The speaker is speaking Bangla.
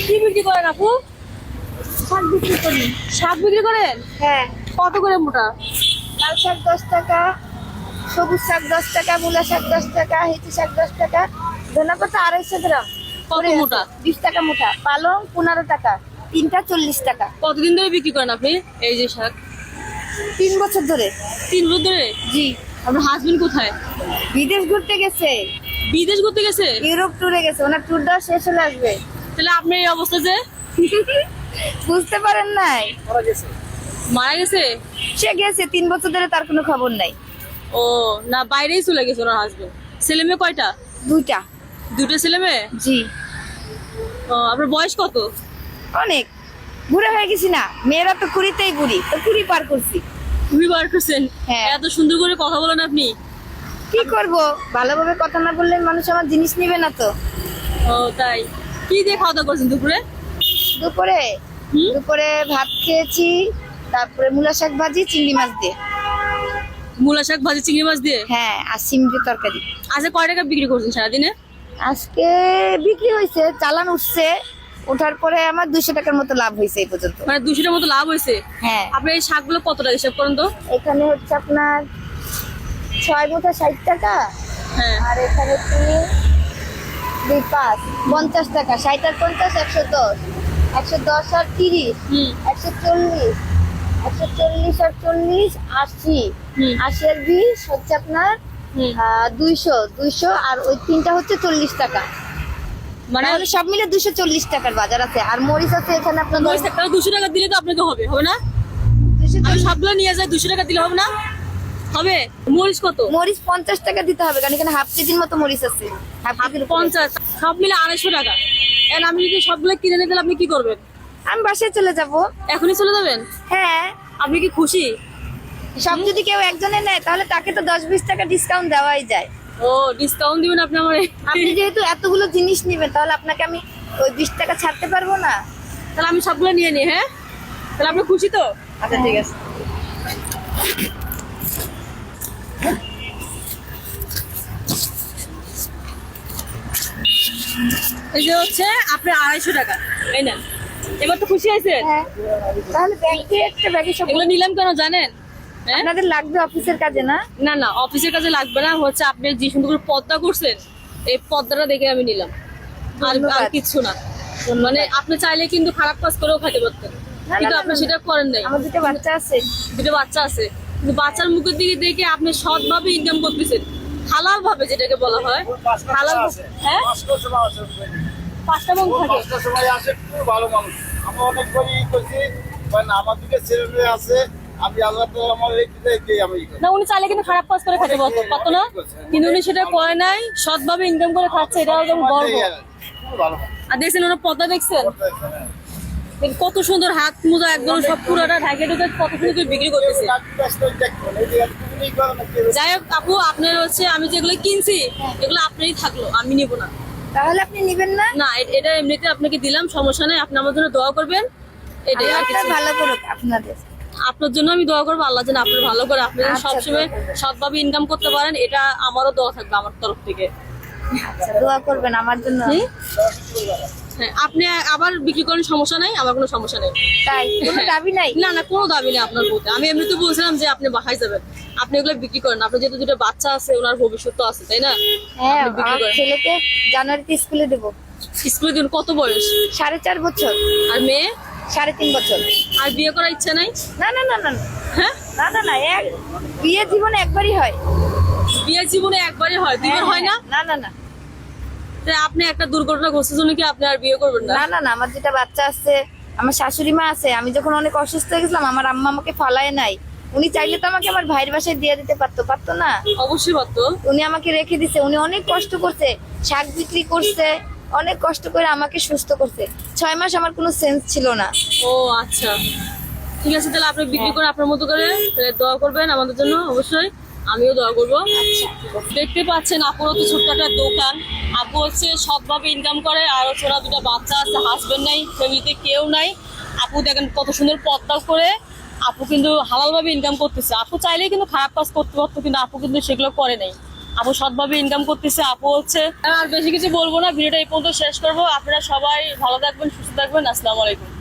কি বিক্রি করেন আপু? শাক বিক্রি করি। শাক বিক্রি করেন? হ্যাঁ, কত করে মোটা? লাল শাক 10 টাকা, সবুজ শাক 10 টাকা, মূলা শাক 10 টাকা, হেঁচি শাক 10 টাকা, ধনে পাতা 250 গ্রাম। কত মোটা? 20 টাকা মোটা। পালং 15 টাকা, তিনটা 40 টাকা। কতদিন ধরে বিক্রি করেন আপনি এই যে শাক? 3 বছর ধরে। 3 বছর ধরে? জি। আপনার হাজবেন্ড কোথায়? বিদেশ ঘুরতে গেছে, বিদেশ ঘুরতে গেছে? ইউরোপ ট্যুরে গেছে, ওনার ট্যুরটা শেষ হলে আসবে। তাহলে আপনার এই অবস্থা যে? বুঝতে পারেন নাই? মারা গেছে? সে গেছে 3 বছর ধরে, তার কোনো খবর নাই। ও না, বাইরেই চলে গেছে ওনার হাজবেন্ড। ছেলে মেয়ে কয়টা? 2টা। 2টা ছেলে মেয়ে? জি। ও, আপনার বয়স কত? অনেক বুড়া হয়ে গেছি না, মেয়েরা তো কুড়িতেই বুড়ি, তো কুড়ি পার করছি। তুমি বার করছেন? হ্যাঁ। এত সুন্দর করে কথা বলেন আপনি। কি করব, ভালোভাবে কথা না বললে মানুষ আমার জিনিস নিবে না তো। ও তাই? কি দিয়ে খাওয়া দাওয়া করছেন দুপুরে? দুপুরে হুম? দুপুরে ভাত খেয়েছি, তারপরে মূলা শাক ভাজি চিংড়ি মাছ দিয়ে। মূলা শাক ভাজি চিংড়ি মাছ দিয়ে? হ্যাঁ, আর সিম দিয়ে তরকারি। আচ্ছা, কয় টাকা বিক্রি করছেন সারাদিনে? আজকে বিক্রি হয়েছে, চালান উঠছে, ওঠার পরে আমার 200 টাকার মতো লাভ হয়েছে এই পর্যন্ত। মানে 200টার মতো লাভ হয়েছে? হ্যাঁ। আপনার এই শাকগুলো কত টাকা হিসাব করেন তো? এখানে হচ্ছে আপনার 6 মুঠা 60 টাকা, হ্যাঁ। আর এখানে 2 5 50 টাকা, 60 আর 50 110, 110 আর 30, হুম 140, 140 আর 40 80, হুম 80 আর 20 হচ্ছে আপনার হুম 200 আর ওই তিনটা হচ্ছে 40 টাকা। মানে মানে সব মিলে 240 টাকার বাজার আছে। আর মরিচ আছে এখানে আপনার মরিচ একটা 200 টাকা দিলে তো আপনাকে হবে না? 240। আমি সবগুলো নিয়ে যাই, 200 টাকা দিলে হবে না? হবে। মরিচ কত? মরিচ 50 টাকা দিতে হবে, কারণ এখানে হাফ কেজির মতো মরিচ আছে। হাফ কেজির উপরে। 50, সব মিলে 250 টাকা। এখন আমি যদি সবগুলো কিনে নিতে, আপনি কি করবেন? আমি বাসায় চলে যাব। এখনই চলে যাবেন? হ্যাঁ, আপনি কি খুশি? সব যদি কেউ একজনে নেয় তাহলে তাকে তো 10-20 টাকা ডিসকাউন্ট দেওয়াই যায়। ও, ডিসকাউন্ট দিবেন আপনি আমারে? আপনি যেহেতু এতগুলো জিনিস নেবেন, তাহলে আপনাকে আমি ওই 20 টাকা ছাড়তে পারবো না। তাহলে আমি সবগুলো নিয়ে নিই। হ্যাঁ, তাহলে আপনি খুশি তো? আচ্ছা, ঠিক আছে। এই যে হচ্ছে আপনার 250 টাকা, এই না? এবার তো খুশি হয়েছেন? হ্যাঁ, তাহলে ব্যাংকে একটা ব্যাগে সব এগুলো নিলাম কেন জানেন? হ্যাঁ? আপনাদের লাগবে অফিসের কাজে না? না না, অফিসের কাজে লাগবে না, হচ্ছে আপনি যে সুন্দর করে পর্দা করছেন, এই পর্দাটা দেখে আমি নিলাম। আর ধন্যবাদ। কিচ্ছু না। মানে আপনি চাইলে কিন্তু খারাপ কাজ করেও খাইতে পারতেন, না, কিন্তু না, আপনি না, সেটা করেন নাই। আমার 2টা বাচ্চা আছে। 2টা বাচ্চা আছে, কিন্তু বাচ্চার মুখের দিকে দেখে আপনি সৎভাবে ইনকাম করতেছেন, হালাল ভাবে, যেটাকে বলা হয় হালাল। হ্যাঁ, 5টা বোন থাকে। ভালো মানুষ, আমি অনেক করে করছি, আমার দিকে ছেলে মেয়ে আছে, আমি আল্লাহ তাআলা আমার আমি না, উনি চাইলে কিন্তু খারাপ কাজ করে খেতে পারতো না, কিন্তু উনি সেটা করে নাই, সৎভাবে ইনকাম করে খাচ্ছে, এটা একদম গর্ব। ভালো আর দেখছেন ওনার পর্দা, দেখছেন কত সুন্দর, হাত মোজা একদম সব পুরোটা ঢাকে ঢুকে কত সুন্দর করে বিক্রি করতেছে। যাই হোক আপু, আপনার হচ্ছে আমি যেগুলো কিনছি এগুলো আপনারই থাকলো, আমি নিব না। তাহলে আপনি নেবেন না? না, এটা এমনিতে আপনাকে দিলাম, সমস্যা নাই, আপনি আমার জন্য দোয়া করবেন, এটাই। আর আল্লাহ কিছু না। ভালো করুক আপনাদের। আপনার জন্য আমি দোয়া করবো, আল্লাহ যেন আপনার ভালো করে, আপনি যেন আচ্ছা, সবসময় দোয়া করবেন। সৎভাবে ইনকাম করতে পারেন, এটা আমারও দোয়া থাকবে আমার তরফ থেকে। আচ্ছা, দোয়া করবেন আমার জন্য। হুম? হ্যাঁ, আপনি আবার বিক্রি করেন, সমস্যা নাই, আমার কোনো সমস্যা নেই। তাই কোনো দাবি নাই? না না, কোনো দাবি নেই আপনার প্রতি। আমি এমনিতে বলছিলাম যে আপনি বাসায় যাবেন, আপনি এগুলো বিক্রি করেন, আপনার যেহেতু 2টা বাচ্চা আছে, ওনার ভবিষ্যৎ তো আছে, তাই না? হ্যাঁ, আপনি বিক্রি আমার করেন। ছেলেকে জানুয়ারিতে স্কুলে দেবো। স্কুলে দিন, কত বয়স? 4.5 বছর। আর মেয়ে? 3.5 বছর। আর বিয়ে করার ইচ্ছা নাই? না না না না না। হ্যাঁ, না না না, বিয়ে জীবনে একবারই হয়। বিয়ে জীবনে একবারই হয়, দুইবার হয় না? না না না তাই আপনি একটা দুর্ঘটনা ঘটছে জন্য কি আপনি আর বিয়ে করবেন না? না না না, আমার 2টা বাচ্চা আছে, আমার শাশুড়ি মা আছে। আমি যখন অনেক অসুস্থ হয়ে গেছিলাম, আমার আম্মা আমাকে ফালায় নাই। উনি চাইলে তো আমাকে আমার ভাইয়ের বাসায় দিয়ে দিতে পারতো না? অবশ্যই পারতো। উনি আমাকে রেখে দিছে। উনি অনেক কষ্ট করছে, শাক বিক্রি করছে, অনেক কষ্ট করে আমাকে সুস্থ করছে। 6 মাস আমার কোনো সেন্স ছিল না। ও আচ্ছা, ঠিক আছে, তাহলে আপনি বিক্রি করে আপনার মতো করে তাহলে দোয়া করবেন আমাদের জন্য, অবশ্যই আমিও দোয়া করবো। দেখতে পাচ্ছেন আপুর তো ছোট্ট একটা দোকান, আপু হচ্ছে সৎভাবে ইনকাম করে, আর হচ্ছে ওরা 2টা বাচ্চা আছে, হাজবেন্ড নাই, ফ্যামিলিতে কেউ নাই। আপু দেখেন কত সুন্দর পর্দা করে, আপু কিন্তু হালাল ভাবে ইনকাম করতেছে। আপু চাইলেই কিন্তু খারাপ কাজ করতে পারতো, কিন্তু আপু কিন্তু সেগুলো করে নাই। আপু সৎভাবে ইনকাম করতেছে। আপু হচ্ছে আর বেশি কিছু বলবো না, ভিডিওটা এই পর্যন্ত শেষ করবো। আপনারা সবাই ভালো থাকবেন, সুস্থ থাকবেন। আসসালামু আলাইকুম।